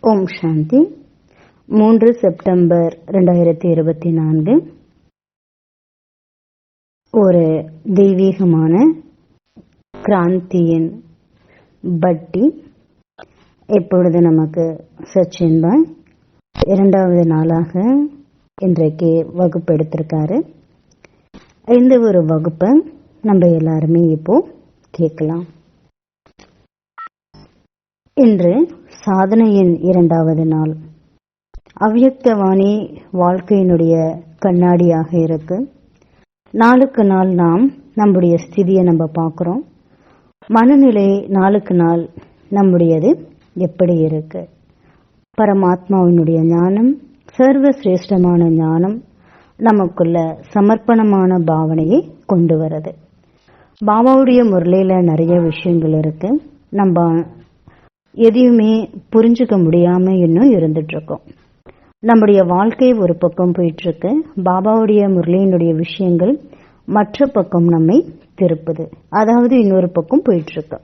ஓம் சாந்தி. 3 September 2024. ஒரு தெய்வீகமான கிராந்தியின் பட்டி இப்பொழுது நமக்கு சச்சின்பாய் 2வது நாளாக இன்றைக்கு வகுப்பு எடுத்திருக்காரு. இந்த ஒரு வகுப்பை நம்ம எல்லாருமே இப்போ கேட்கலாம். இன்று சாதனையின் 2வது நாள். அவ்யக்தவாணி வாழ்க்கையினுடைய கண்ணாடியாக இருக்கு. நாளுக்கு நாள் நாம் நம்முடைய ஸ்திதியை நம்ம பார்க்கிறோம். மனநிலை நாளுக்கு நாள் நம்முடையது எப்படி இருக்கு. பரமாத்மாவினுடைய ஞானம், சர்வ சிரேஷ்டமான ஞானம் நமக்குள்ள சமர்ப்பணமான பாவனையை கொண்டு வருது. பாபாவுடைய முரளியில நிறைய விஷயங்கள் இருக்கு. நம்ம எதையுமே புரிஞ்சுக்க முடியாம இன்னும் இருந்துட்டு இருக்கோம். நம்முடைய வாழ்க்கை ஒரு பக்கம் போயிட்டு இருக்கு. பாபாவுடைய முரளியினுடைய விஷயங்கள் மற்ற பக்கம் நம்மை திருப்புது. அதாவது இன்னொரு பக்கம் போயிட்டு இருக்கு.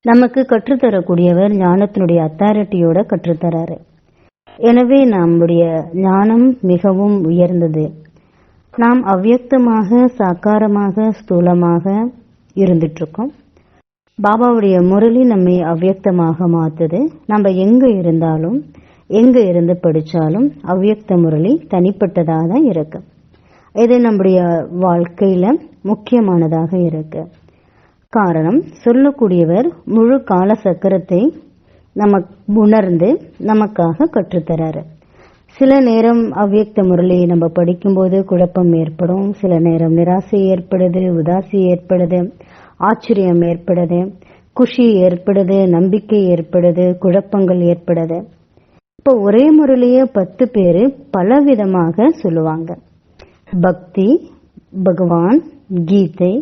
நமக்கு கற்றுத்தரக்கூடியவர் ஞானத்தினுடைய அத்தாரிட்டியோட கற்றுத்தராரு. எனவே நம்முடைய ஞானம் மிகவும் உயர்ந்தது. நாம் அவ்யக்தமாக, சாக்காரமாக, ஸ்தூலமாக இருந்துட்டு இருக்கோம். பாபாவுடைய முரளி நம்மை அவ்யக்தமாக மாத்துது. நம்ம எங்க இருந்தாலும், எங்க இருந்து படிச்சாலும் அவ்யக்த முரளி தனிப்பட்டதாக தான் இருக்கு. இது நம்முடைய வாழ்க்கையில முக்கியமானதாக இருக்கு. காரணம், சொல்லக்கூடியவர் முழு கால சக்கரத்தை நமக்கு உணர்ந்து நமக்காக கற்றுத்தராரு. சில நேரம் அவ்யக்த முரளியை நம்ம படிக்கும்போது குழப்பம் ஏற்படும். சில நேரம் நிராசை ஏற்படுது, உதாசி ஏற்படுது, ஆச்சரியம் ஏற்படுது, குஷி ஏற்படுது, நம்பிக்கை ஏற்படுது, குழப்பங்கள் ஏற்படுது. இப்போ ஒரே முரளிய 10 பேரு பலவிதமாக சொல்லுவாங்க. பக்தி, பகவான், கீதை,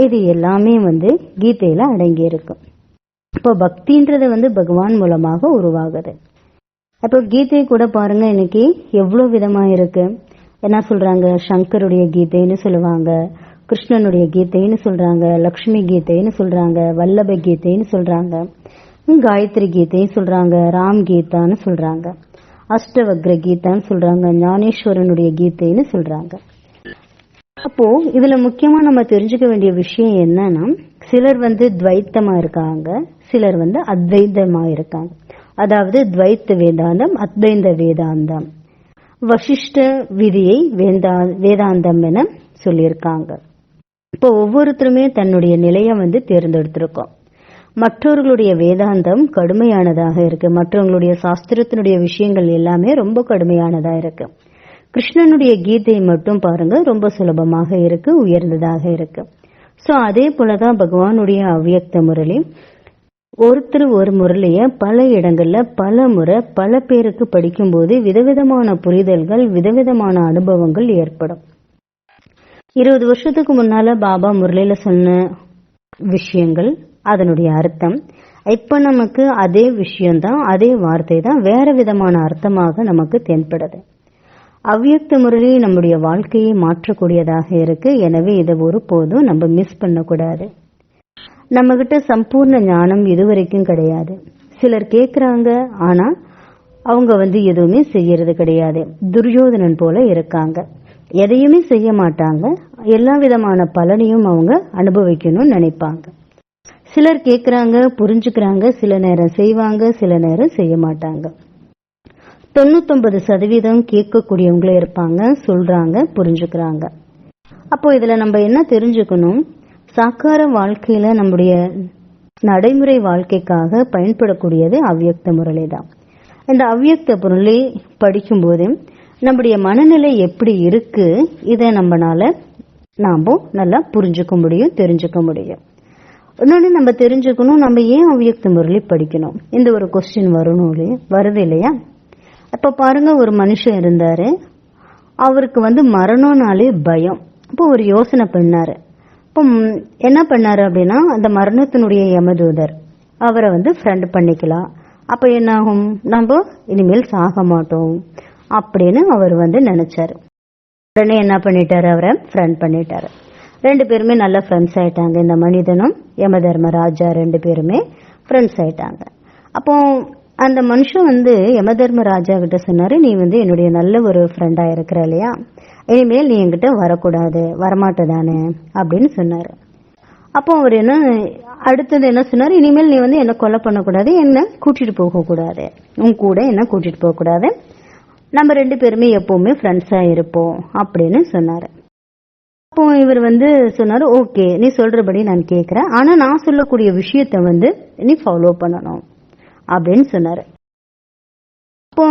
இது எல்லாமே கீதையில அடங்கி இருக்கும். இப்போ பக்தின்றது பகவான் மூலமாக உருவாகுது. அப்போ கீதை கூட பாருங்க, இன்னைக்கு எவ்வளவு விதமா இருக்கு. என்ன சொல்றாங்க, சங்கருடைய கீதைன்னு சொல்லுவாங்க, கிருஷ்ணனுடைய கீதைன்னு சொல்றாங்க, லக்ஷ்மி கீதைன்னு சொல்றாங்க, வல்லப கீதைன்னு சொல்றாங்க, காயத்ரி கீதைன்னு சொல்றாங்க, ராம் கீதான்னு சொல்றாங்க, அஷ்டவக்ர கீதான்னு சொல்றாங்க, ஞானேஸ்வரனுடைய கீதைன்னு சொல்றாங்க. அப்போ இதுல முக்கியமா நம்ம தெரிஞ்சுக்க வேண்டிய விஷயம் என்னன்னா, சிலர் துவைத்தமா இருக்காங்க, சிலர் அத்வைதமா இருக்காங்க. அதாவது துவைத்த வேதாந்தம், அத்வைத வேதாந்தம், வசிஷ்ட விதியை வேதாந்தம் என சொல்லியிருக்காங்க. இப்போ ஒவ்வொருத்தருமே தன்னுடைய நிலைய தேர்ந்தெடுத்திருக்கோம். மற்றவர்களுடைய வேதாந்தம் கடுமையானதாக இருக்கு. மற்றவங்களுடைய சாஸ்திரத்தினுடைய விஷயங்கள் எல்லாமே ரொம்ப கடுமையானதா இருக்கு. கிருஷ்ணனுடைய கீதை மட்டும் பாருங்க, ரொம்ப சுலபமாக இருக்கு, உயர்ந்ததாக இருக்கு. சோ அதே போலதான் பகவானுடைய அவ்யக்த முரளி. ஒருத்தர் ஒரு முரளிய பல இடங்கள்ல பல முறை பல பேருக்கு படிக்கும்போது விதவிதமான புரிதல்கள், விதவிதமான அனுபவங்கள் ஏற்படும். 20 வருஷத்துக்கு முன்னால பாபா முரளியில சொன்ன விஷயங்கள், அதனுடைய அர்த்தம் இப்ப நமக்கு அதே விஷயம்தான், அதே வார்த்தை தான் வேற விதமான அர்த்தமாக நமக்கு தென்படுது. அவ்யக்த முரளி நம்முடைய வாழ்க்கையை மாற்றக்கூடியதாக இருக்கு. எனவே இதை ஒருபோதும் நம்ம மிஸ் பண்ணக்கூடாது. நம்ம கிட்ட சம்பூர்ண ஞானம் இதுவரைக்கும் கிடையாது. சிலர் கேக்குறாங்க, ஆனா அவங்க எதுவுமே செய்யறது கிடையாது. துரியோதனன் போல இருக்காங்க. எதையுமே செய்ய மாட்டாங்க. எல்லா விதமான பலனையும் அவங்க அனுபவிக்கணும்னு நினைப்பாங்க. சிலர் கேக்குறாங்க, புரிஞ்சுக்கிறாங்க, சில நேரம் செய்வாங்க, சில நேரம் செய்ய மாட்டாங்க. 99% கேட்கக்கூடியவங்களே இருப்பாங்க, சொல்றாங்க, புரிஞ்சுக்கிறாங்க. அப்போ இதுல நம்ம என்ன தெரிஞ்சுக்கணும், சாக்கார வாழ்க்கையில நம்முடைய நடைமுறை வாழ்க்கைக்காக பயன்படக்கூடியது அவ்யக்த முரளி தான். இந்த அவ்யக்த முரளி படிக்கும்போது நம்முடைய மனநிலை எப்படி இருக்கு, இதை நாம நல்லா புரிஞ்சுக்க முடியும், தெரிஞ்சுக்க முடியும். இன்னொன்னு நம்ம தெரிஞ்சுக்கணும், நம்ம ஏன் அவ்யக்த முரளி படிக்கணும். இந்த ஒரு கொஸ்டின் வருது இல்லையா. அப்ப பாருங்க, ஒரு மனுஷன் இருந்தாரு, அவருக்கு மரணம்னாலே பயம். அப்போ ஒரு யோசனை பண்ணாரு. இப்போ என்ன பண்ணாரு அப்படின்னா, அந்த மரணத்தினுடைய யமதூதர் அவரை ஃப்ரெண்ட் பண்ணிக்கலாம். அப்ப என்ன ஆகும், நம்ம இனிமேல் சாக மாட்டோம் அப்படின்னு அவர் நினைச்சாரு. உடனே என்ன பண்ணிட்டாரு, அவரை ஃப்ரெண்ட் பண்ணிட்டாரு. 2 பேருமே நல்ல ஃப்ரெண்ட்ஸ் ஆயிட்டாங்க. இந்த மனிதனும் யம தர்மராஜா 2 பேருமே ஃப்ரெண்ட்ஸ் ஆயிட்டாங்க. அப்போ அந்த மனுஷன் வந்து யமதர்மராஜா கிட்ட சொன்னாரு, நீ வந்து என்னுடைய நல்ல ஒரு ஃப்ரெண்டா இருக்கிற இல்லையா, இனிமேல் நீ என்கிட்ட வரக்கூடாது, வரமாட்டதானே அப்படின்னு சொன்னாரு. அப்போ அவர் என்ன அடுத்தது என்ன சொன்னாரு, இனிமேல் நீ வந்து என்ன கொலை பண்ணக்கூடாது, என்ன கூட்டிட்டு போக கூடாது, உன் கூட என்ன கூட்டிட்டு போக கூடாது, நம்ம 2 பேருமே எப்பவுமே ஃப்ரெண்ட்ஸா இருப்போம் அப்படின்னு சொன்னாரு. அப்போ இவர் வந்து சொன்னாரு, ஓகே நீ சொல்றபடி நான் கேட்கிறேன், ஆனா நான் சொல்லக்கூடிய விஷயத்த வந்து நீ ஃபாலோ பண்ணணும் அப்படின்னு சொன்னாரு. அப்போ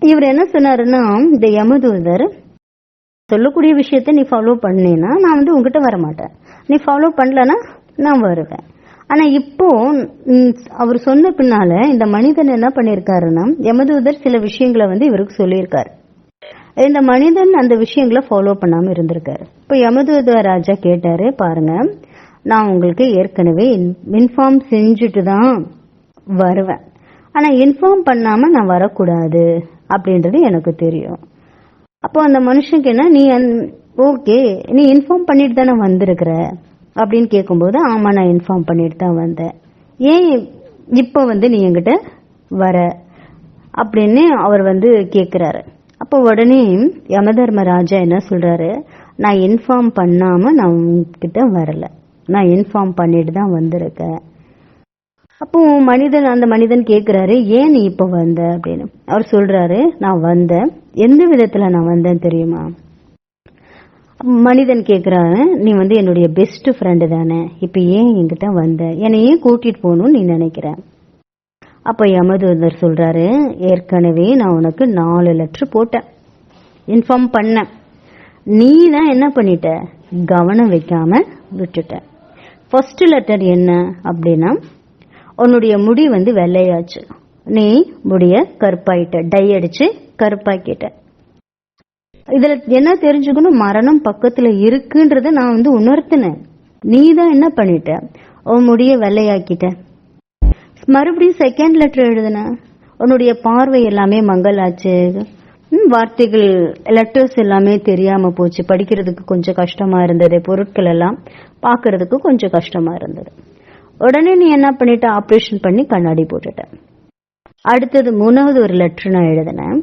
இவர் என்ன சொன்னாருன்னா, இந்த யமதூதர் சொல்லக்கூடிய விஷயத்த நீ ஃபாலோ பண்ணேன்னா நான் வந்து உங்ககிட்ட வரமாட்டேன், நீ ஃபாலோ பண்ணலன்னா நான் வருவேன். ஆனா இப்போ அவர் சொன்ன பின்னால இந்த மனிதன் என்ன பண்ணிருக்காருன்னா, யமதூதர் சில விஷயங்களை வந்து இவருக்கு சொல்லியிருக்காரு. இந்த மனிதன் அந்த விஷயங்களை ஃபாலோ பண்ணாம இருந்திருக்காரு. இப்போ யமதூதர் ராஜா கேட்டாரு, பாருங்க நான் உங்களுக்கு ஏற்கனவே இன்ஃபார்ம் செஞ்சுட்டு தான் வருவேன், ஆனா இன்ஃபார்ம் பண்ணாம நான் வரக்கூடாது அப்படின்றது எனக்கு தெரியும். அப்போ அந்த மனுஷனுக்கு என்ன, நீ ஓகே நீ இன்ஃபார்ம் பண்ணிட்டு தானே வந்திருக்கிற அப்படின்னு கேட்கும்போது, ஆமா நான் இன்ஃபார்ம் பண்ணிட்டு தான் வந்தேன், ஏன் இப்போ வந்து நீ என்கிட்ட வர அப்படின்னு அவர் வந்து கேட்கிறாரு. அப்போ உடனே யமதர்மராஜா என்ன சொல்றாரு, நான் இன்ஃபார்ம் பண்ணாம நான் உங்ககிட்ட வரல, நான் இன்ஃபார்ம் பண்ணிட்டு தான் வந்திருக்கேன். அப்போ அந்த மனிதன் கேட்கிறாரு, ஏன் நீ இப்ப வந்த அப்படின்னு. அவர் சொல்றாரு, நான் வந்தேன், எந்த விதத்துல நான் வந்தேன் தெரியுமா. மனிதன் கேட்கிறாரு, நீ வந்து என்னுடைய பெஸ்ட் ஃப்ரெண்டு தானே, இப்ப ஏன் என்கிட்ட வந்த, என்னை ஏன் கூட்டிட்டு போகணும்னு நீ நினைக்கிற. அப்ப யமதூதர் சொல்றாரு, ஏற்கனவே நான் உனக்கு 4 லெட்டர் போட்டேன், இன்ஃபார்ம் பண்ண, நீ தான் என்ன பண்ணிட்ட, கவனம் வைக்காம விட்டுட்ட. ஃபர்ஸ்ட் லெட்டர் என்ன அப்படின்னா, உன்னுடைய முடி வந்து வெள்ளையாச்சு, நீ முடிய கருப்பாயிட்ட, டை அடிச்சு கருப்பாக்கிட்ட. இதுல என்ன தெரிஞ்சுக்கணும், மரணம் பக்கத்துல இருக்குன்றத நான் வந்து உணர்த்தினேன், நீ தான் என்ன பண்ணிட்ட, உன் முடிய வெள்ளையாக்கிட்ட. மறுபடியும் செகண்ட் லெட்டர் எழுதுன, உன்னுடைய பார்வை எல்லாமே மங்கலாச்சு, வார்த்தைகள் லெட்டர்ஸ் எல்லாமே தெரியாம போச்சு, படிக்கிறதுக்கு கொஞ்சம் கஷ்டமா இருந்தது, பொருட்கள் எல்லாம் பாக்குறதுக்கு கொஞ்சம் கஷ்டமா இருந்தது. உடனே நீ என்ன பண்ணிட்ட, ஆபரேஷன் பண்ணி கண்ணாடி போட்டுட்ட. அடுத்தது 3வது ஒரு லெட்டர் நான் எழுதினேன்,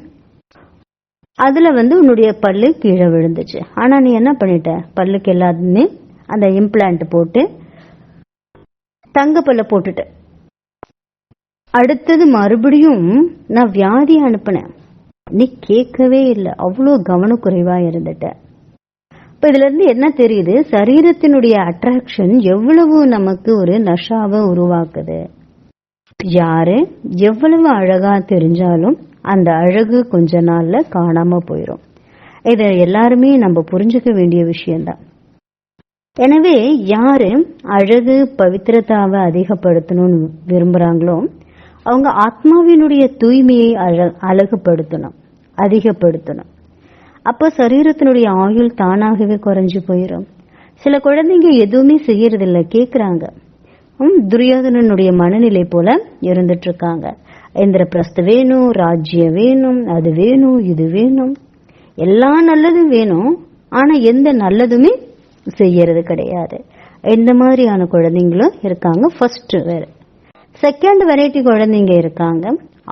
அதுல வந்து உன்னுடைய பல்லு கீழே விழுந்துச்சு, ஆனா நீ என்ன பண்ணிட்ட, பல்லுக்கு எல்லாத்துமே அந்த இம்ப்ளான்ட் போட்டு தங்க பல்ல போட்டுட்ட. அடுத்தது மறுபடியும் நான் வியாதி அனுப்பினேன், நீ கேட்கவே இல்லை, அவ்வளோ கவனக்குறைவா இருந்துட்ட. இப்ப இதுல இருந்து என்ன தெரியுது, சரீரத்தினுடைய அட்ராக்ஷன் எவ்வளவு நமக்கு ஒரு நஷாவை உருவாக்குது. யாரு எவ்வளவு அழகா தெரிஞ்சாலும் அந்த அழகு கொஞ்ச நாள்ல காணாம போயிடும். இத எல்லாருமே நம்ம புரிஞ்சுக்க வேண்டிய விஷயம்தான். எனவே யாரு அழகு பவித்திரதாவை அதிகப்படுத்தணும்னு விரும்புறாங்களோ அவங்க ஆத்மாவினுடைய தூய்மையை அழகுபடுத்தணும், அதிகப்படுத்தணும். அப்ப சரீரத்தினுடைய ஆயுள் தானாகவே குறைஞ்சு போயிடும். சில குழந்தைங்க எதுவுமே செய்யறதில்ல, கேக்குறாங்க. துரியோதனனுடைய மனநிலை போல இருந்துட்டு இருக்காங்க. இந்திரபிரஸ்து வேணும், ராஜ்யம் வேணும், அது வேணும், இது வேணும், எல்லா நல்லதும் வேணும், ஆனா எந்த நல்லதுமே செய்யறது கிடையாது. இந்த மாதிரியான குழந்தைங்களும் இருக்காங்க. ஃபர்ஸ்ட் வேற செகண்ட் வெரைட்டி குழந்தைங்க இருக்காங்க.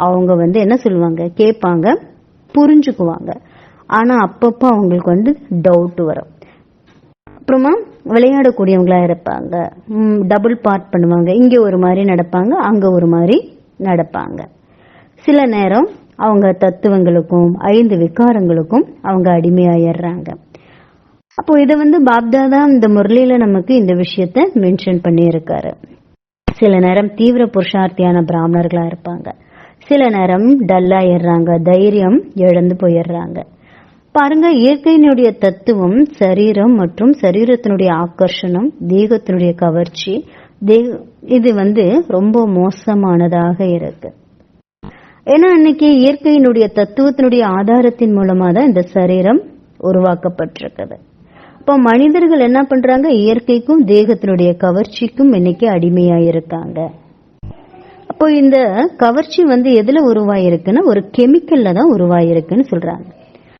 அவங்க வந்து என்ன சொல்லுவாங்க, கேட்பாங்க, புரிஞ்சுக்குவாங்க, ஆனா அப்பப்ப அவங்களுக்கு வந்து டவுட் வரும். அப்புறமா விளையாடக்கூடியவங்களா இருப்பாங்க, டபுள் பார்ட் பண்ணுவாங்க, இங்க ஒரு மாதிரி நடப்பாங்க, அங்க ஒரு மாதிரி நடப்பாங்க. சில நேரம் அவங்க தத்துவங்களுக்கும் 5 விகாரங்களுக்கும் அவங்க அடிமையாயிடுறாங்க. அப்போ இதை வந்து பாப்தாதா இந்த முரளியில நமக்கு இந்த விஷயத்த மென்ஷன் பண்ணி இருக்காரு. சில நேரம் தீவிர புருஷார்த்தியான பிராமணர்களா இருப்பாங்க, சில நேரம் டல்லாயிடுறாங்க, தைரியம் இழந்து போயிடுறாங்க. பாருங்க, இயற்கையினுடைய தத்துவம் சரீரம் மற்றும் சரீரத்தினுடைய ஆகர்ஷணம், தேகத்தினுடைய கவர்ச்சி, இது வந்து ரொம்ப மோசமானதாக இருக்கு. ஏன்னா இன்னைக்கு இயற்கையினுடைய தத்துவத்தினுடைய ஆதாரத்தின் மூலமா தான் இந்த சரீரம் உருவாக்கப்பட்டிருக்குது. இப்போ மனிதர்கள் என்ன பண்றாங்க, இயற்கைக்கும் தேகத்தினுடைய கவர்ச்சிக்கும் இன்னைக்கு அடிமையாயிருக்காங்க. அப்போ இந்த கவர்ச்சி வந்து எதுல உருவாயிருக்குன்னா ஒரு கெமிக்கல்ல தான் உருவாயிருக்குன்னு சொல்றாங்க.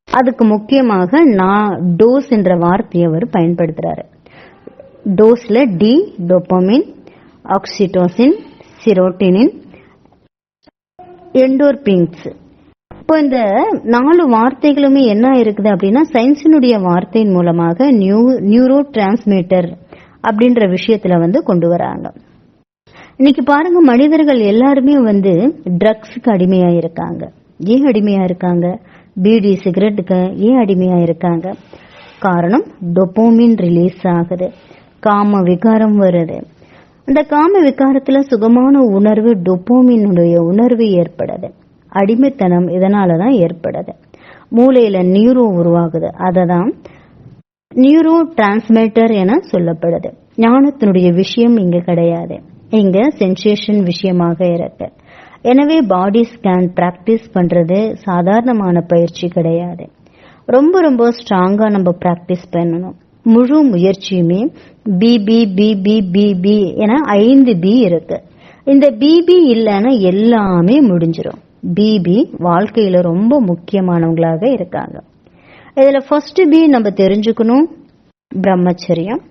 அதுக்கு முக்கியமாக டோஸ் என்ற வார்த்தையை அவர் பயன்படுத்துறாரு. டோஸ்ல டி, டோபமின், ஆக்சிடோசின், சிரோட்டினின், எண்டோர்பின்ஸ். இப்போ இந்த 4 வார்த்தைகளுமே என்ன இருக்குது அப்படின்னா சயின்ஸினுடைய வார்த்தையின் மூலமாக நியூரோ டிரான்ஸ்மிட்டர் அப்படின்ற விஷயத்துல கொண்டு வராங்க. இன்னைக்கு பாருங்க, மனிதர்கள் எல்லாருமே ட்ரக்ஸுக்கு அடிமையா இருக்காங்க. ஏன் அடிமையா இருக்காங்க? பீடி சிகரெட்டுக்கு ஏன் அடிமையா இருக்காங்க? காரணம், டோபோமின் ரிலீஸ் ஆகுது, காம விகாரம் வருது. அந்த காம விகாரத்துல சுகமான உணர்வு, டோபோமினுடைய உணர்வு ஏற்படுது. அடிமைத்தனம் இதனாலதான் ஏற்படுது. மூளையில நியூரோ உருவாகுது, அததான் நியூரோ டிரான்ஸ்மிட்டர் என சொல்லப்படுது. ஞானத்தினுடைய விஷயம் இங்க கிடையாது, இங்க சென்சேஷன் விஷயமாக இருக்கு. எனவே பாடி ஸ்கேன் பிராக்டிஸ் பண்றது சாதாரணமான பயிற்சி கிடையாது. ரொம்ப ரொம்ப ஸ்ட்ராங்கா நம்ம பிராக்டிஸ் பண்ணணும். முழு முயற்சியுமே பிபி பிபி பிபி என 5 பி இருக்கு. இந்த பிபி இல்லைன்னா எல்லாமே முடிஞ்சிடும். பிபி வாழ்க்கையில ரொம்ப முக்கியமானவங்களாக இருக்காங்க. இதுல ஃபர்ஸ்ட் பி நம்ம தெரிஞ்சுக்கணும், பிரம்மச்சரியம்.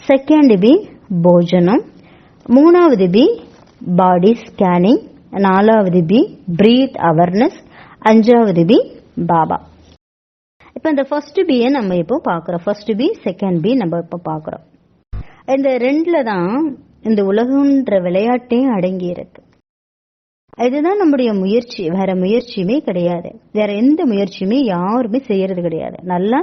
செகண்ட் பி போஜனம். 3வது பி பாடி ஸ்கேனிங். 4வது பி பிரீத் அவேர்னஸ். 5வது பி பாபா. இப்ப இந்த ஃபர்ஸ்ட் பியை நம்ம இப்போ பாக்குறோம். ஃபர்ஸ்ட் பி, செகண்ட் பி நம்ம இப்ப பாக்குறோம். இந்த 2ல தான் இந்த உலகம்ன்ற விளையாட்டே அடங்கி இருக்கு. இதுதான் நம்முடைய முயற்சி, வேற முயற்சியுமே கிடையாது. வேற எந்த முயற்சியுமே யாருமே செய்யறது கிடையாது. நல்லா,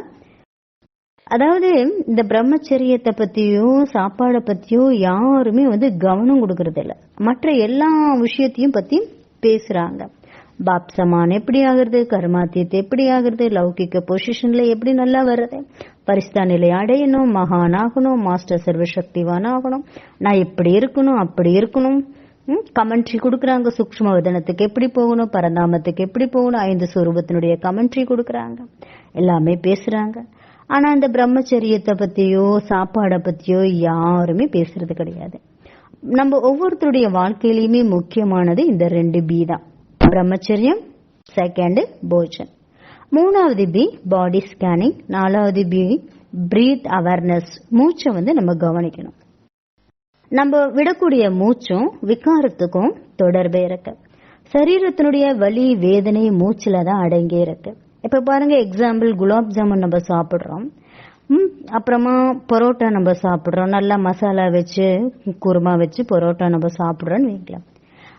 அதாவது இந்த பிரம்மச்சரியத்தை பத்தியோ சாப்பாடை பத்தியோ யாருமே கவனம் கொடுக்கறது இல்ல. மற்ற எல்லா விஷயத்தையும் பத்தி பேசுறாங்க. பாப் சமான் எப்படி ஆகுறது, கர்மாத்தியத்தை எப்படி ஆகுறது, லௌகிக்க பொசிஷன்ல எப்படி நல்லா வர்றது, பரிஸ்தா நிலை அடையணும், மகான் ஆகணும், மாஸ்டர் சர்வசக்திவான் ஆகணும், நான் இப்படி இருக்கணும் அப்படி இருக்கணும். கமெண்ட்ரி கொடுக்கறாங்க. சூக்ஷ்ம வதனத்துக்கு எப்படி போகணும், பரந்தாமத்துக்கு எப்படி போகணும், 5 சொரூபத்தினுடைய கமெண்ட்ரி கொடுக்கறாங்க. எல்லாமே பேசுறாங்க. ஆனா இந்த பிரம்மச்சரியத்தை பத்தியோ சாப்பாடை பத்தியோ யாருமே பேசுறது கிடையாது. நம்ம ஒவ்வொருத்தருடைய வாழ்க்கையிலுமே முக்கியமானது இந்த 2 பி தான். பிரம்மச்சரியம், செகண்ட் போஜன். 3வது பி பாடி ஸ்கேனிங். 4வது பி பிரீத் அவேர்னஸ். மூச்சை நம்ம கவனிக்கணும். நம்ம விடக்கூடிய மூச்சும் விகாரத்துக்கும் தொடர்பே இருக்கு. சரீரத்தினுடைய வலி வேதனை மூச்சுல தான் அடங்கி இருக்கு. இப்ப பாருங்க, எக்ஸாம்பிள், குலாப் ஜாமுன் நம்ம சாப்பிடுறோம், அப்புறமா பரோட்டா நம்ம சாப்பிடுறோம், நல்லா மசாலா வச்சு குருமா வச்சு பரோட்டா நம்ம சாப்பிடுறோம்னு வைக்கலாம்.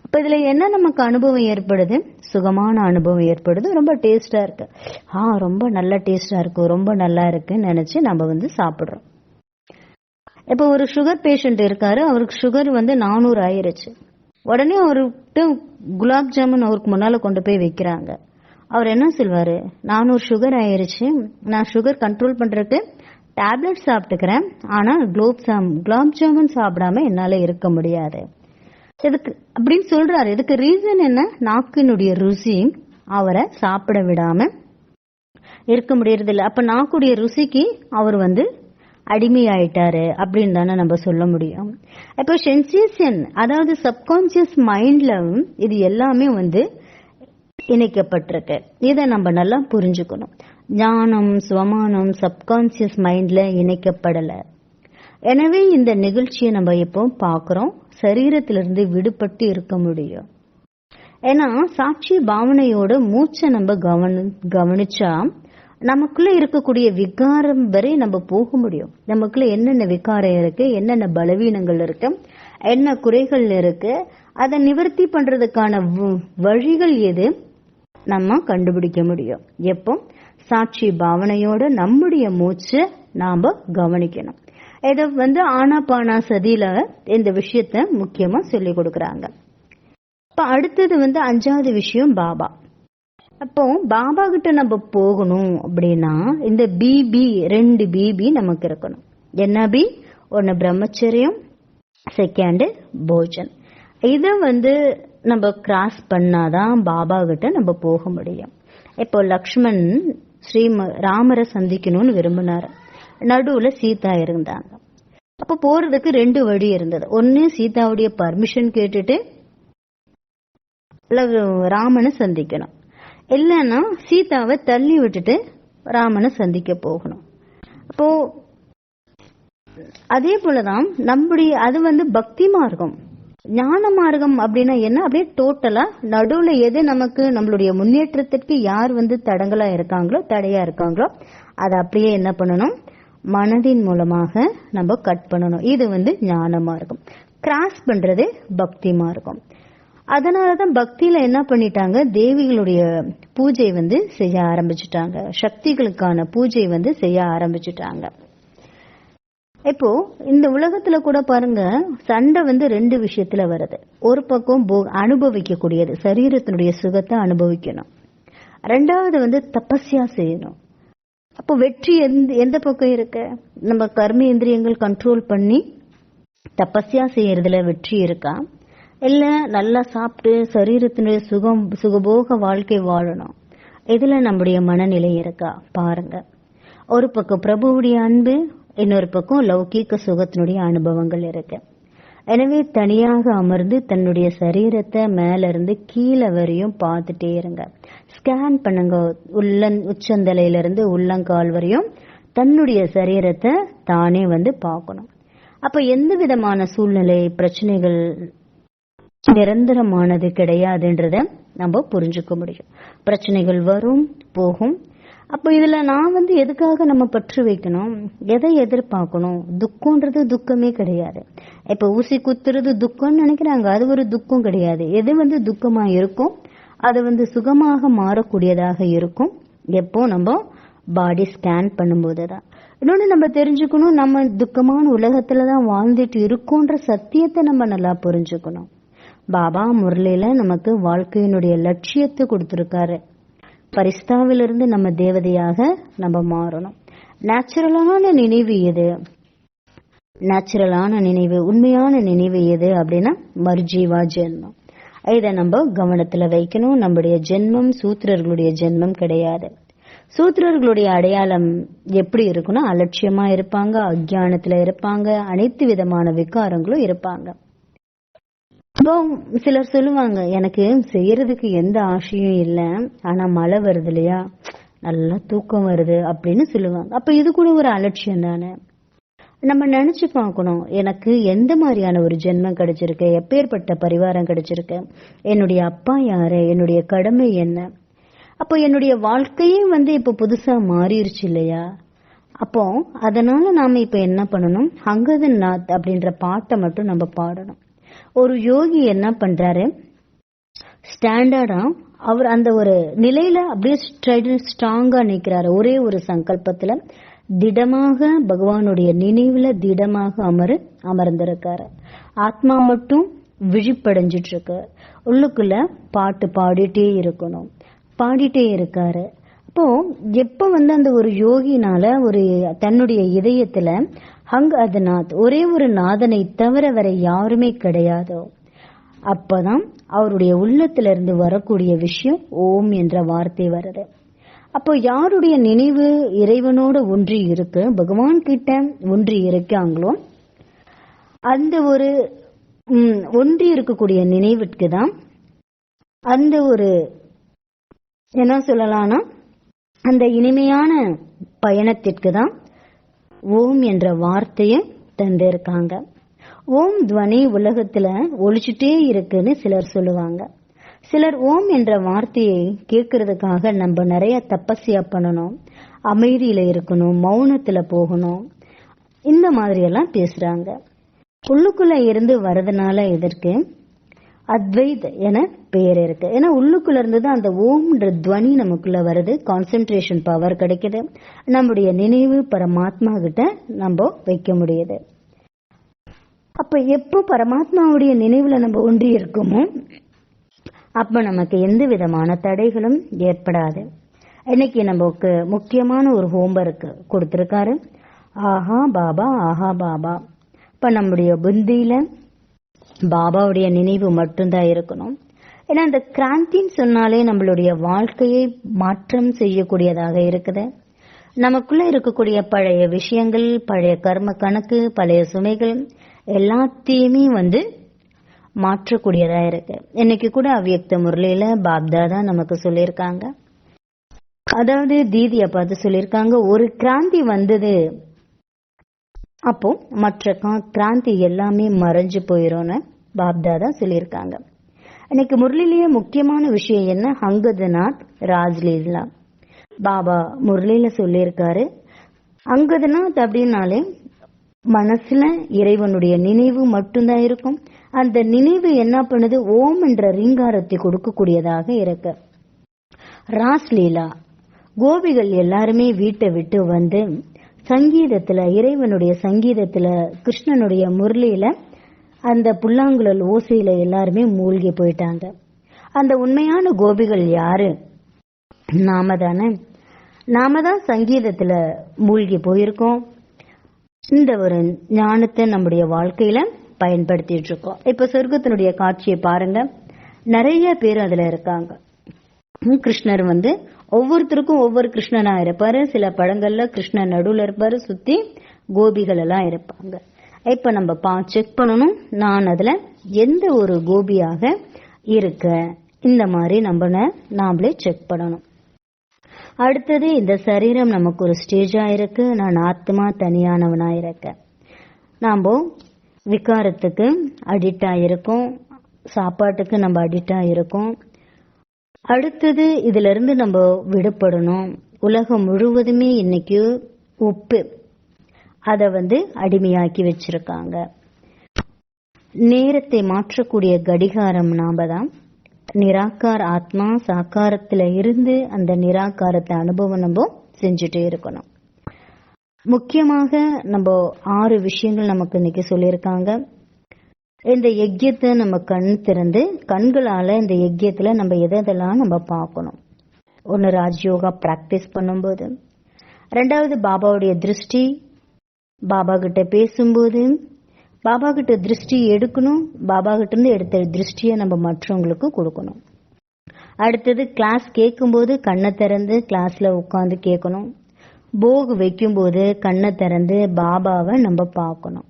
அப்ப இதுல என்ன நமக்கு அனுபவம் ஏற்படுது? சுகமான அனுபவம் ஏற்படுது. ரொம்ப டேஸ்டா இருக்கு, ரொம்ப நல்ல டேஸ்டா இருக்கு, ரொம்ப நல்லா இருக்குன்னு நினைச்சு நம்ம சாப்பிடுறோம். இப்ப ஒரு சுகர் பேஷண்ட் இருக்காரு, அவருக்கு சுகர் 400 ஆயிருச்சு. உடனே அவர்கிட்ட குலாப் ஜாமுன் அவருக்கு முன்னால கொண்டு போய் வைக்கிறாங்க. அவர் என்ன சொல்வாரு? 400 சுகர் ஆயிருச்சு, நான் சுகர் கண்ட்ரோல் பண்றதுக்கு டேப்லெட் சாப்பிட்டுக்கிறேன், ஆனா குலாப் ஜாமுன் சாப்பிடாம என்னால இருக்க முடியாது. எதுக்கு அப்படின்னு சொல்றாரு. இதுக்கு ரீசன் என்ன? நாக்கினுடைய ருசி அவரை சாப்பிட விடாம இருக்க முடியறது இல்லை. அப்ப நாக்குடைய ருசிக்கு அவர் அடிமையாயிட்டாரு அப்படின்னு தானே நம்ம சொல்ல முடியும். இப்போ சென்சேஷன், அதாவது சப்கான்சியஸ் மைண்ட்ல இது எல்லாமே இணைக்கப்பட்டிருக்கு. இதை நம்ம நல்லா புரிஞ்சுக்கணும். ஞானம் சுவமானம் சப்கான்சியஸ் மைண்ட்ல இணைக்கப்படல. எனவே இந்த நிகழ்ச்சியை நம்ம இப்போ பாக்குறோம். சரீரத்திலிருந்து விடுபட்டு இருக்க முடியும். ஏன்னா சாட்சி பாவனையோட மூச்சை நம்ம கவனிச்சா நமக்குள்ள இருக்கக்கூடிய விகாரம் வரை நம்ம போக முடியும். நமக்குள்ள என்னென்ன விகாரம் இருக்கு, என்னென்ன பலவீனங்கள் இருக்கு, என்ன குறைகள் இருக்கு, அதை நிவர்த்தி பண்றதுக்கான வழிகள் எது நம்ம கண்டுபிடிக்க முடியும். எப்போ? சாட்சி பாவனையோட நம்முடைய மூச்சை நாம கவனிக்கணும். இத ஆனாபானா சதியில இந்த விஷயத்த முக்கியமா சொல்லி கொடுக்கறாங்க. இப்ப அடுத்தது 5வது விஷயம் பாபா. அப்போ பாபா கிட்ட நம்ம போகணும் அப்படின்னா இந்த பிபி 2 பிபி நமக்கு இருக்கணும். என்ன பி? ஒன்னு பிரம்மச்சரியம், செகண்ட் போஜன். இத நம்ம கிராஸ் பண்ணாதான் பாபா கிட்ட நம்ம போக முடியும். இப்போ லக்ஷ்மண் ராமரை சந்திக்கணும்னு விரும்பினாரு. நடுவுல சீதா இருந்தாங்க. அப்ப போறதுக்கு 2 வழி இருந்தது. ஒன்னு சீதாவுடைய பர்மிஷன் கேட்டுட்டு ராமனை சந்திக்கணும், இல்லைன்னா சீதாவை தள்ளி விட்டுட்டு ராமனை சந்திக்க போகணும். அப்போ அதே போலதான் நம்முடைய அது பக்தி மார்க்கம். ஞான மார்க்கம் அப்படின்னா என்ன? அப்படியே டோட்டலா நடுவுல எது நமக்கு நம்மளுடைய முன்னேற்றத்திற்கு யார் தடங்களா இருக்காங்களோ, தடையா இருக்காங்களோ, அதை அப்படியே என்ன பண்ணணும்? மனதின் மூலமாக நம்ம கட் பண்ணணும். இது ஞான மார்க்கம். கிராஸ் பண்றது பக்தி மார்க்கம். அதனாலதான் பக்தியில என்ன பண்ணிட்டாங்க, தேவிகளுடைய பூஜை செய்ய ஆரம்பிச்சுட்டாங்க, சக்திகளுக்கான பூஜை செய்ய ஆரம்பிச்சுட்டாங்க. இப்போ இந்த உலகத்துல கூட பாருங்க, சண்டை 2 விஷயத்துல வருது. ஒரு பக்கம் அனுபவிக்க கூடியது, சரீரத்தினுடைய சுகத்தை அனுபவிக்கணும். ரெண்டாவது தபஸ்யா செய்யணும். அப்போ வெற்றி எந்த பக்கம் இருக்கு? நம்ம கர்ம இந்திரியங்கள் கண்ட்ரோல் பண்ணி தபஸ்யா செய்யறதுல வெற்றி இருக்கா, இல்ல நல்லா சாப்பிட்டு சரீரத்தினுடைய சுகபோக வாழ்க்கை வாழணும், இதுல நம்முடைய மனநிலை இருக்கா பாருங்க. ஒரு பக்கம் பிரபுவுடைய அன்பு, இன்னொரு பக்கம் லௌகீக சுகத்தினுடைய அனுபவங்கள் இருக்கு. எனவே தனியாக அமர்ந்து தன்னுடைய சரீரத்தை மேல இருந்து கீழே வரையும் பார்த்துட்டே இருங்க. ஸ்கேன் பண்ணுங்க, உச்சந்தலையில இருந்து உள்ளங்கால் வரையும் தன்னுடைய சரீரத்தை தானே பார்க்கணும். அப்ப எந்த விதமான சூழ்நிலை பிரச்சனைகள் நிரந்தரமானது கிடையாதுன்றத நம்ம புரிஞ்சுக்க முடியும். பிரச்சனைகள் வரும் போகும். அப்ப இதுல நான் எதுக்காக நம்ம பற்று வைக்கணும், எதை எதிர்பார்க்கணும்? துக்கம்ன்றது துக்கமே கிடையாது. இப்ப ஊசி குத்துறது துக்கம்னு நினைக்கிறாங்க, அது ஒரு துக்கம் கிடையாது. எது துக்கமா இருக்கும், அது சுகமாக மாறக்கூடியதாக இருக்கும் எப்போ நம்ம பாடி ஸ்கேன் பண்ணும்போதுதான். இன்னொன்னு நம்ம தெரிஞ்சுக்கணும், நம்ம துக்கமான உலகத்துலதான் வாழ்ந்துட்டு இருக்கோன்ற சத்தியத்தை நம்ம நல்லா புரிஞ்சுக்கணும். பாபா முரளியில நமக்கு வாழ்க்கையினுடைய லட்சியத்தை கொடுத்திருக்காரு. பரிஸ்தாவிலிருந்து நம்ம தேவதையாக நம்ம மாறணும். நேச்சுரலான நினைவு எது? நேச்சுரலான நினைவு, உண்மையான நினைவு எது அப்படின்னா மர்ஜீவா ஜென்மம். இதை நம்ம கவனத்துல வைக்கணும். நம்முடைய ஜென்மம் சூத்திரர்களுடைய ஜென்மம் கிடையாது. சூத்திரர்களுடைய அடையாளம் எப்படி இருக்குன்னா, அலட்சியமா இருப்பாங்க, அஜ்ஞானத்துல இருப்பாங்க, அனைத்து விதமான விகாரங்களும் இருப்பாங்க. சிலர் சொல்லுவாங்க, எனக்கு செய்யறதுக்கு எந்த ஆசையும் இல்லை, ஆனா மழை வருது இல்லையா, நல்லா தூக்கம் வருது அப்படின்னு சொல்லுவாங்க. அப்ப இது கூட ஒரு அலட்சியம் தானே. நம்ம நினைச்சு பார்க்கணும், எனக்கு எந்த மாதிரியான ஒரு ஜென்மம் கிடைச்சிருக்கு, எப்பேற்பட்ட பரிவாரம் கிடைச்சிருக்கு, என்னுடைய அப்பா யாரு, என்னுடைய கடமை என்ன. அப்போ என்னுடைய வாழ்க்கையே இப்ப புதுசா மாறிடுச்சு இல்லையா. அப்போ அதனால நாம இப்ப என்ன பண்ணணும், ஹங்கதன் நாத் அப்படின்ற பாட்டை மட்டும் நம்ம பாடணும். ஒரு யோகி என்ன பண்றாரு, ஸ்டாண்டர்டா அவர் அந்த ஒரு நிலையில அப்படியே ஸ்ட்ராங்கா நிக்கிறாரு. ஒரே ஒரு சங்கல்பத்துல திடமாக பகவானுடைய நினைவுல திடமாக அமர்ந்திருக்காரு. ஆத்மா மட்டும் விழிப்படைஞ்சிட்டு இருக்கு. உள்ளுக்குள்ள பாட்டு பாடிட்டே இருக்கணும், பாடிட்டே இருக்காரு. அப்போ எப்ப அந்த ஒரு யோகினால ஒரு தன்னுடைய இதயத்துல ஹங் அதநாத், ஒரே ஒரு நாதனை தவிர வேற யாருமே கிடையாதோ, அப்பதான் அவருடைய உள்ளத்துல இருந்து வரக்கூடிய விஷயம் ஓம் என்ற வார்த்தை வருது. அப்போ யாருடைய நினைவு இறைவனோட ஒன்றி இருக்கு, பகவான் கிட்ட ஒன்றி இருக்காங்களோ, அந்த ஒரு ஒன்றி இருக்கக்கூடிய நினைவுக்கு தான், அந்த ஒரு என்ன சொல்லலாம்னா அந்த இனிமையான பயணத்திற்கு தான் ஓம் என்ற வார்த்தையை தந்திருக்காங்க. ஓம் துவனி உலகத்துல ஒழிச்சுட்டே இருக்குன்னு சிலர் சொல்லுவாங்க. சிலர் ஓம் என்ற வார்த்தையை கேட்கறதுக்காக நம்ம நிறைய தபஸ்யா பண்ணணும், அமைதியில இருக்கணும், மௌனத்துல போகணும், இந்த மாதிரி எல்லாம் பேசுறாங்க. உள்ளுக்குள்ள இருந்து வர்றதுனால இதற்கு அத்வைத் என பெயர் இருக்கு. ஏன்னா உள்ளுக்குள்ள இருந்து தான் அந்த ஓம்ன்ற துவனி நமக்குள்ள வருது, கான்சென்ட்ரேஷன் பவர் கிடைக்குது, நம்முடைய நினைவு பரமாத்மா கிட்ட நம்ம வைக்க முடியுது. அப்ப எப்போ பரமாத்மாவுடைய நினைவுல நம்ம ஒன்றி இருக்கோமோ, அப்ப நமக்கு எந்த விதமான தடைகளும் ஏற்படாது. இன்னைக்கு நமக்கு முக்கியமான ஒரு ஹோம்வொர்க் கொடுத்திருக்காரு, ஆஹா பாபா ஆஹா பாபா. இப்ப நம்முடைய புத்தியில பாபாவுடைய நினைவு மட்டும்தான் இருக்கணும். ஏன்னா அந்த கிராந்தின்னு சொன்னாலே நம்மளுடைய வாழ்க்கையை மாற்றம் செய்யக்கூடியதாக இருக்குது. நமக்குள்ள இருக்கக்கூடிய பழைய விஷயங்கள், பழைய கர்ம கணக்கு, பழைய சுமைகள் எல்லாத்தையுமே மாற்றக்கூடியதா இருக்கு. இன்னைக்கு கூட அவ்யக்த முரளியில பாப்தாதா நமக்கு சொல்லியிருக்காங்க. அதாவது தீதியை பார்த்து சொல்லியிருக்காங்க, ஒரு கிராந்தி வந்தது அப்போ மற்ற கிராந்தி எல்லாமே மறைஞ்சு போயிடும்னு. பாப்தாதா சொல்லியிருக்காங்க. இன்னைக்கு முரளிலேயே முக்கியமான விஷயம் என்ன? அங்கதநாத் ராஜ்லீலா. பாபா முரளியில சொல்லியிருக்காரு, அங்கதநாத் அப்படின்னாலே மனசுல இறைவனுடைய நினைவு மட்டும்தான் இருக்கும். அந்த நினைவு என்ன பண்ணுது? ஓம் என்ற ரீங்காரத்தை கொடுக்கக்கூடியதாக இருக்கு. ராஸ்லீலா, கோபிகள் எல்லாருமே வீட்டை விட்டு வந்து சங்கீதத்துல, இறைவனுடைய சங்கீதத்துல, கிருஷ்ணனுடைய முரளியில, அந்த புல்லாங்குழல் ஓசையில எல்லாருமே மூழ்கி போயிட்டாங்க. அந்த உண்மையான கோபிகள் யாரு? நாம தானே. நாம தான் சங்கீதத்துல மூழ்கி போயிருக்கோம். இந்த ஒரு ஞானத்தை நம்முடைய வாழ்க்கையில பயன்படுத்திட்டு இருக்கோம். இப்ப சொர்க்கத்தினுடைய காட்சியை பாருங்க, நிறைய பேர் அதுல இருக்காங்க. கிருஷ்ணர் வந்து ஒவ்வொருத்தருக்கும் ஒவ்வொரு கிருஷ்ணனா இருப்பாரு. சில படங்கள்ல கிருஷ்ணன் நடுவுல இருப்பாரு, சுத்தி கோபிகள் எல்லாம் இருப்பாங்க. இப்ப நம்ம செக் பண்ணணும், நான் அதுல எந்த ஒரு கோபியாக இருக்க. இந்த மாதிரி நாமளே செக் பண்ணணும். அடுத்தது, இந்த சரீரம் நமக்கு ஒரு ஸ்டேஜா இருக்கு. நான் ஆத்மா தனியானவனா இருக்க. நாம விகாரத்துக்கு அடிக்ட் ஆயிருக்கோம், சாப்பாட்டுக்கு நம்ம அடிக்ட் ஆயிருக்கோம். அடுத்தது, இதுல இருந்து நம்ம விடுபடணும். உலகம் முழுவதுமே இன்னைக்கு உப்பு, அத அடிமையாக்கி வச்சிருக்காங்க. நேரத்தை மாற்றக்கூடிய கடிகாரம் நாம தான். நிராகார ஆத்மா சாக்காரத்துல இருந்து அந்த நிராகாரத்தை அனுபவம் நம்ம செஞ்சுட்டே இருக்கணும். முக்கியமாக நம்ம 6 விஷயங்கள் நமக்கு இன்னைக்கு சொல்லியிருக்காங்க. இந்த யஜ்யத்தை நம்ம கண் திறந்து, கண்களால இந்த யஜ்யத்துல நம்ம எதெல்லாம் நம்ம பார்க்கணும். ஒன்னு, ராஜயோகா பிராக்டிஸ் பண்ணும்போது. 2வது, பாபாவுடைய திருஷ்டி. பாபா கிட்ட பேசும்போது பாபா கிட்ட திருஷ்டி எடுக்கணும். பாபா கிட்ட இருந்து எடுத்த திருஷ்டியை நம்ம மற்றவங்களுக்கு கொடுக்கணும். அடுத்தது, கிளாஸ் கேட்கும்போது கண்ணை திறந்து கிளாஸ்ல உட்காந்து கேட்கணும். போக் வைக்கும்போது கண்ணை திறந்து பாபாவை நம்ம பார்க்கணும்.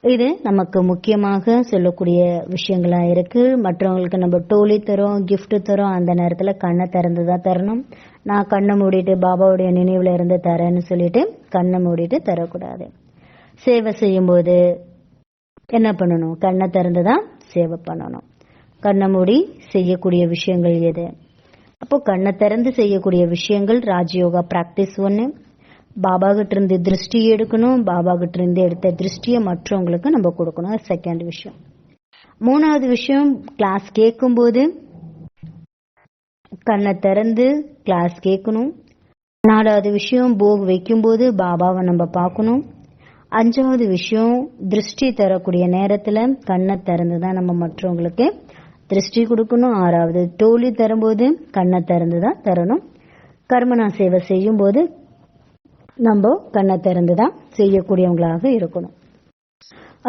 இது நமக்கு முக்கியமாக சொல்லக்கூடிய விஷயங்களா இருக்கு. மற்றவங்களுக்கு நம்ம டோலி தரோம், கிஃப்ட் தரோம், அந்த நேரத்துல கண்ணை திறந்துதான் தரணும். நான் கண்ணை மூடிட்டு பாபாவுடைய நினைவுல இருந்து தரேன்னு சொல்லிட்டு கண்ணை மூடிட்டு தரக்கூடாது. சேவை செய்யும் போது என்ன பண்ணணும்? கண்ணை திறந்துதான் சேவை பண்ணணும். கண்ணை மூடி செய்யக்கூடிய விஷயங்கள் எது? அப்போ கண்ணை திறந்து செய்யக்கூடிய விஷயங்கள் ராஜயோகா பிராக்டிஸ் 1. பாபா கிட்ட இருந்து திருஷ்டி எடுக்கணும். பாபா கிட்ட இருந்து எடுத்த திருஷ்டியை மற்றவங்களுக்கு நம்ம கொடுக்கணும். 2nd விஷயம். 3வது விஷயம், கிளாஸ் கேட்கும் போது கண்ணை திறந்து கிளாஸ் கேட்கணும். 4வது விஷயம், போக் வைக்கும் போது பாபாவை நம்ம பார்க்கணும். 5வது விஷயம், திருஷ்டி தரக்கூடிய நேரத்துல கண்ணை திறந்துதான் நம்ம மற்றவங்களுக்கு திருஷ்டி கொடுக்கணும். 6வது, டோலி தரும்போது கண்ணை திறந்துதான் தரணும். கர்மனா சேவை செய்யும் போது நம்ம கண்ணை திறந்துதான் செய்யக்கூடியவங்களாக இருக்கணும்.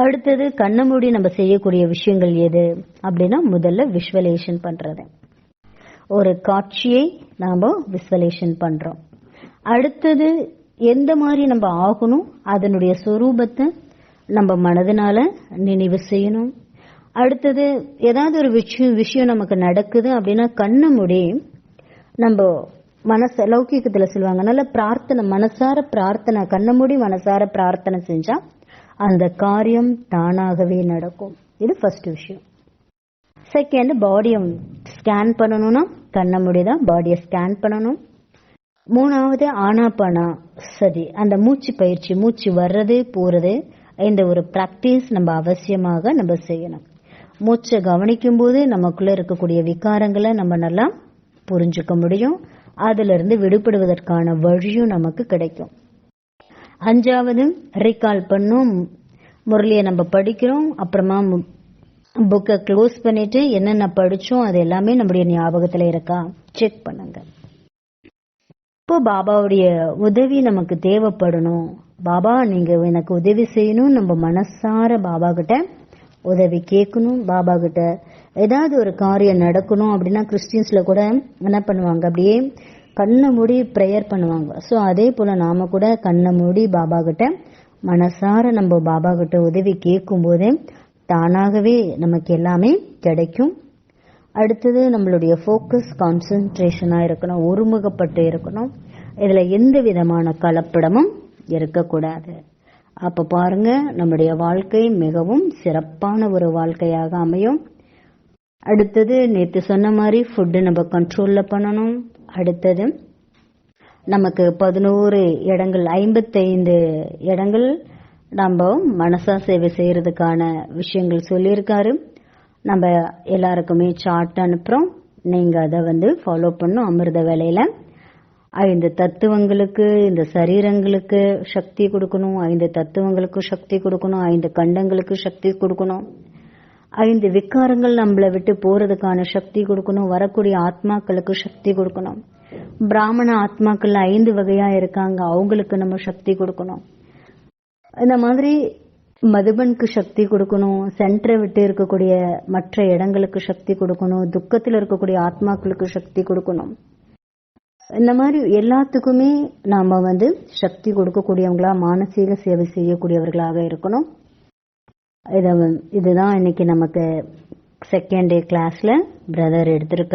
அடுத்தது, கண்ணை மூடி நம்ம செய்யக்கூடிய விஷயங்கள் எது அப்படின்னா, முதல்ல விஷுவலேஷன் பண்றது. ஒரு காட்சியை நாம விஷுவலேஷன் பண்றோம். அடுத்தது, எந்த மாதிரி நம்ம ஆகணும், அதனுடைய சொரூபத்தை நம்ம மனதினால நினைவு செய்யணும். அடுத்தது, ஏதாவது ஒரு விஷயம் நமக்கு நடக்குது அப்படின்னா கண்ணை மூடி நம்ம லௌகிகத்துல சொல்லுவாங்க, நல்ல பிரார்த்தனை, மனசார பிரார்த்தனை, கண்ணை மூடி மனசார பிரார்த்தனை செஞ்சா அந்த காரியம் தானாகவே நடக்கும். இது ஃபர்ஸ்ட் விஷயம். 2nd, பாடியை ஸ்கேன் பண்ணணும்னா கண்ணை மூடிதான் பாடியை ஸ்கேன் பண்ணணும். 3வது, ஆனாபானா சதி, அந்த மூச்சு பயிற்சி, மூச்சு வர்றது போறது, இந்த ஒரு பிராக்டிஸ் நம்ம அவசியமாக நம்ம செய்யணும். மூச்சை கவனிக்கும் போது நமக்குள்ள இருக்கக்கூடிய விகாரங்களை நம்ம நல்லா புரிஞ்சுக்க முடியும். அதுல இருந்து விடுபடுவதற்கான வழியும் நமக்கு கிடைக்கும். 5வது, ரீகால் பண்ணும். முரளியை நம்ம படிக்கிறோம், அப்புறமா புக்கை க்ளோஸ் பண்ணிட்டு என்னென்ன படிச்சோம் அது எல்லாமே நம்முடைய ஞாபகத்துல இருக்கா செக் பண்ணுங்க. இப்போ பாபாவுடைய உதவி நமக்கு தேவைப்படணும். பாபா நீங்க எனக்கு உதவி செய்யணும், நம்ம மனசார பாபா கிட்ட உதவி கேட்கணும். பாபா கிட்ட ஏதாவது ஒரு காரியம் நடக்கணும் அப்படின்னா கிறிஸ்டியன்ஸ்ல கூட என்ன பண்ணுவாங்க, அப்படியே கண்ணை மூடி பிரேயர் பண்ணுவாங்க. ஸோ அதே போல நாம கூட கண்ணை மூடி பாபா கிட்ட மனசார நம்ம பாபா கிட்ட உதவி கேட்கும் போதே தானாகவே நமக்கு எல்லாமே கிடைக்கும். அடுத்தது, நம்மளுடைய ஃபோக்கஸ் கான்சென்ட்ரேஷனா இருக்கணும், ஒருமுகப்பட்டு இருக்கணும். இதுல எந்த விதமான கலப்படமும் இருக்கக்கூடாது. அப்ப பாருங்க, நம்முடைய வாழ்க்கை மிகவும் சிறப்பான ஒரு வாழ்க்கையாக அமையும். அடுத்தது நேத்து சொன்ன மாதிரி ஃபுட்டு நம்ம கண்ட்ரோல்ல பண்ணணும். அடுத்தது நமக்கு 11 இடங்கள், 55 இடங்கள் நம்ம மனசா சேவை செய்யறதுக்கான விஷயங்கள் சொல்லியிருக்காரு. நம்ம எல்லாருக்குமே சார்ட் அனுப்புறோம். நீங்க அதை ஃபாலோ பண்ணும். அமிர்த வேலையில 5 தத்துவங்களுக்கு, இந்த சரீரங்களுக்கு சக்தி கொடுக்கணும், 5 தத்துவங்களுக்கு சக்தி கொடுக்கணும், 5 கண்டங்களுக்கு சக்தி கொடுக்கணும், 5 விக்காரங்கள் நம்மளை விட்டு போறதுக்கான சக்தி கொடுக்கணும், வரக்கூடிய ஆத்மாக்களுக்கு சக்தி கொடுக்கணும். பிராமண ஆத்மாக்கள் 5 வகையா இருக்காங்க, அவங்களுக்கு நம்ம சக்தி கொடுக்கணும். இந்த மாதிரி மதுபனுக்கு சக்தி கொடுக்கணும், சென்டரை விட்டு இருக்கக்கூடிய மற்ற இடங்களுக்கு சக்தி கொடுக்கணும், துக்கத்தில் இருக்கக்கூடிய ஆத்மாக்களுக்கு சக்தி கொடுக்கணும். இந்த மாதிரி எல்லாத்துக்குமே நாம சக்தி கொடுக்கக்கூடியவங்களா, மானசீக சேவை செய்யக்கூடியவர்களாக இருக்கணும். இதுதான் இன்னைக்கு நமக்கு செகண்ட் டே கிளாஸ்ல பிரதர் எடுத்திருக்க